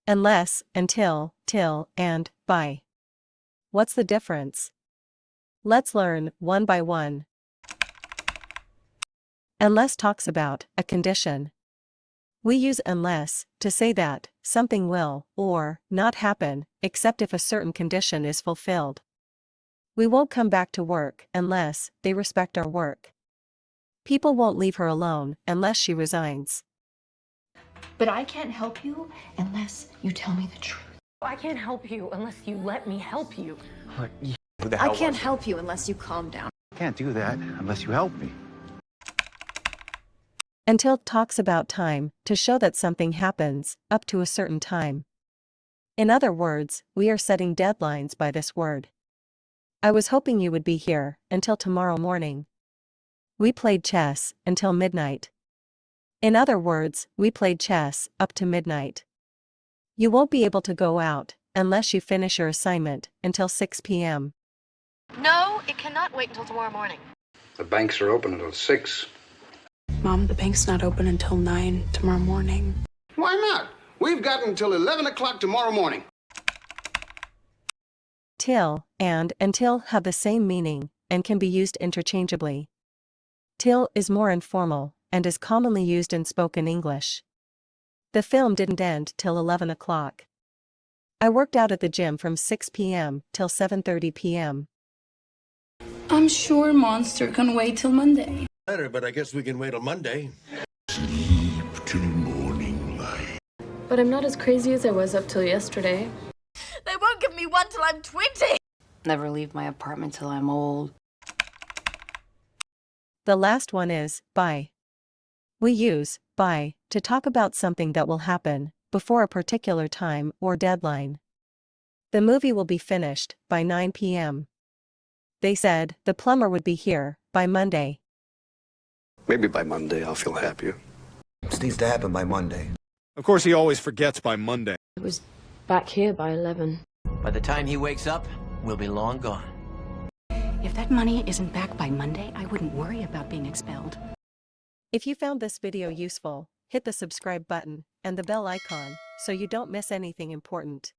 Unless, until, till, and by. What's the difference? Let's learn one by one. Unless talks about a condition. We use unless to say that something will or not happen except if a certain condition is fulfilled. We won't come back to work unless they respect our work. People won't leave her alone unless she resigns. But I can't help you unless you tell me the truth. I can't help you unless you let me help you. What? Who the hell I can't was it? help you unless you calm down. Can't do that unless you help me. Until talks about time to show that something happens up to a certain time. In other words, we are setting deadlines by this word. I was hoping you would be here until tomorrow morning. We played chess until midnight. In other words, we played chess up to midnight. You won't be able to go out unless you finish your assignment until 6 p.m. No, it cannot wait until tomorrow morning. The banks are open until 6. Mom, the bank's not open until 9 tomorrow morning. Why not? We've got until 11 o'clock tomorrow morning. Till and until have the same meaning and can be used interchangeably. Till is more informal and is commonly used in spoken English. The film didn't end till 11 o'clock. I worked out at the gym from 6 p.m. till 7:30 p.m. I'm sure Monster can wait till Monday. Better, but I guess we can wait till Monday. Sleep till morning light. But I'm not as crazy as I was up till yesterday. They won't give me one till I'm 20. Never leave my apartment till I'm old. The last one is by. We use by to talk about something that will happen before a particular time or deadline. The movie will be finished by 9 p.m. They said the plumber would be here by Monday. Maybe by Monday I'll feel happier. This needs to happen by Monday. Of course, he always forgets by Monday. It was back here by 11. By the time he wakes up, we'll be long gone. If that money isn't back by Monday, I wouldn't worry about being expelled. If you found this video useful, hit the subscribe button and the bell icon so you don't miss anything important.